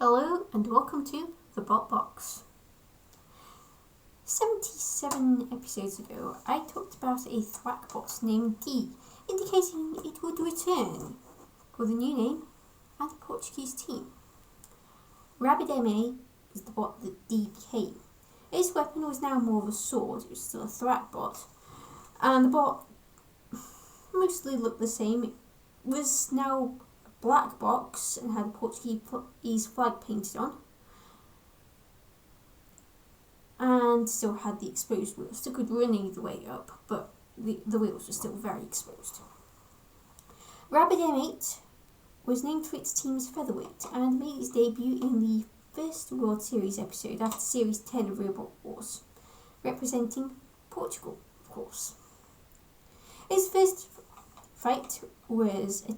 Hello and welcome to the Bot Box. 77 episodes ago, I talked about a thwack bot named D, indicating it would return with a new name and a Portuguese team. Rabid M8 is the bot that D became. His weapon was now more of a sword. It was still a thwack bot, and the bot mostly looked the same. It was now black box and had a Portuguese flag painted on, and still had the exposed wheels. Still could run either way up, but the wheels were still very exposed. Rabid M8 was named for its team's featherweight and made its debut in the first World Series episode after Series 10 of Robot Wars, representing Portugal, of course. His first fight was a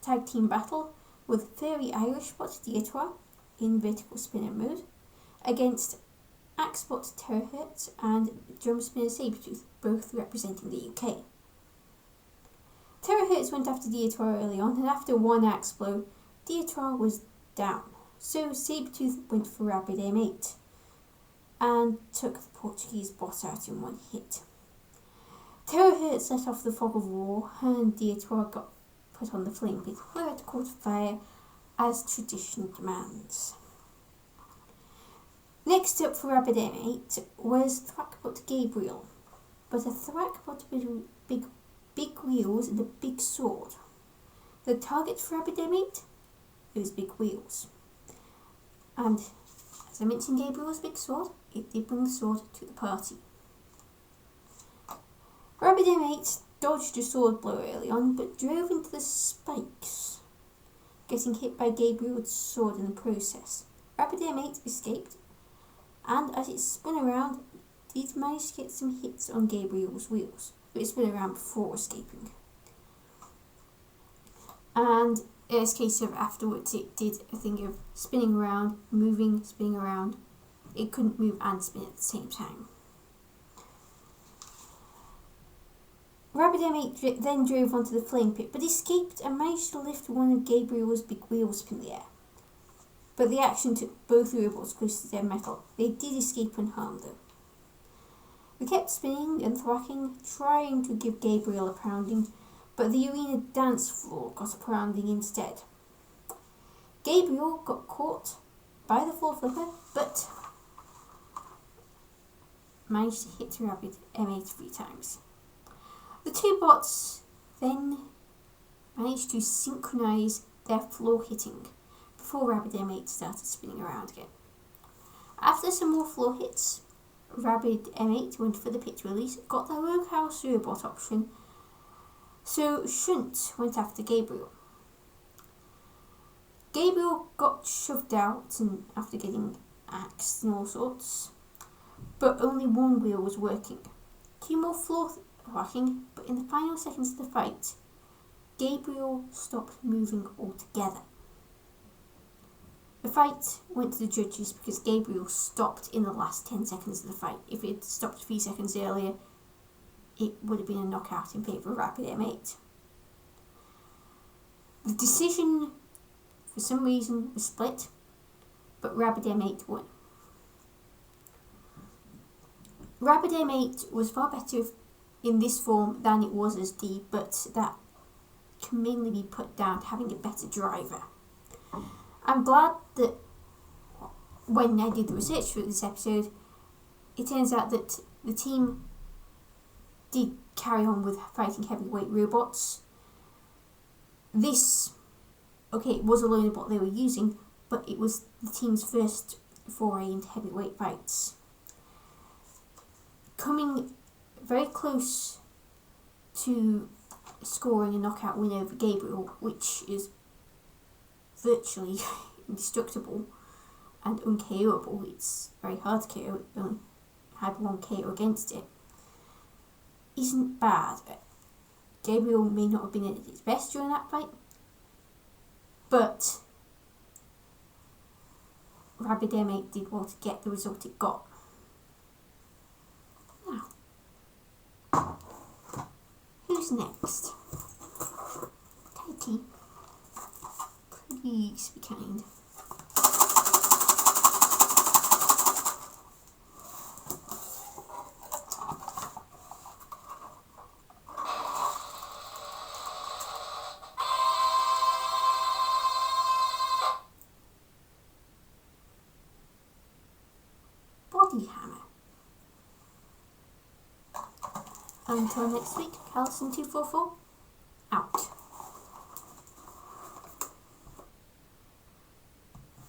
tag team battle with Fairy Irish bot Dietois in vertical spinner mode against Axebot Terahertz and Drum Spinner Sabretooth, both representing the UK. Terahertz went after Dietois early on, and after one axe blow, Dietois was down, so Sabretooth went for Rabid M8 and took the Portuguese bot out in one hit. Terahertz let off the fog of war, and Dietois got put on the flame pit, where it caught fire as tradition demands. Next up for Rabid M8 was Thwackbot Gabriel, but a Thwackbot with big wheels and a big sword. The target for Rabid M8? Those big wheels. And as I mentioned Gabriel's big sword, it did bring the sword to the party. Rabid M8 dodged a sword blow early on, but drove into the spikes, getting hit by Gabriel's sword in the process. Rabid M8 escaped, and as it spun around, did manage to get some hits on Gabriel's wheels, but it spun around before escaping. And in this case of afterwards, it did a thing of spinning around, moving, spinning around. It couldn't move and spin at the same time. Rabid M8 then drove onto the flame pit, but escaped and managed to lift one of Gabriel's big wheels up in the air. But the action took both robots close to their metal. They did escape unharmed though. They kept spinning and thwacking, trying to give Gabriel a pounding, but the arena dance floor got a pounding instead. Gabriel got caught by the floor flipper, but managed to hit Rabid M8 3 times. The two bots then managed to synchronise their floor hitting before Rabid M8 started spinning around again. After some more floor hits, Rabid M8 went for the pit release, got the Roguehouse robot option, so Shunt went after Gabriel. Gabriel got shoved out and after getting axed and all sorts, but only one wheel was working. Two more floor whacking, but in the final seconds of the fight, Gabriel stopped moving altogether. The fight went to the judges because Gabriel stopped in the last 10 seconds of the fight. If it had stopped a few seconds earlier, it would have been a knockout in favour of Rabid M8. The decision, for some reason, was split, but Rabid M8 won. Rabid M8 was far better in this form than it was as D, but that can mainly be put down to having a better driver. I'm glad that when I did the research for this episode, it turns out that the team did carry on with fighting heavyweight robots. This, it was a loaner bot they were using, but it was the team's first foray into heavyweight fights. Coming very close to scoring a knockout win over Gabriel, which is virtually indestructible and unKOable. It's very hard to KO. It only had one KO against it. Isn't bad. Gabriel may not have been at his best during that fight, but Rabid M8 did well to get the result it got. Now, who's next? Katie. Please be kind. Until next week, Calison244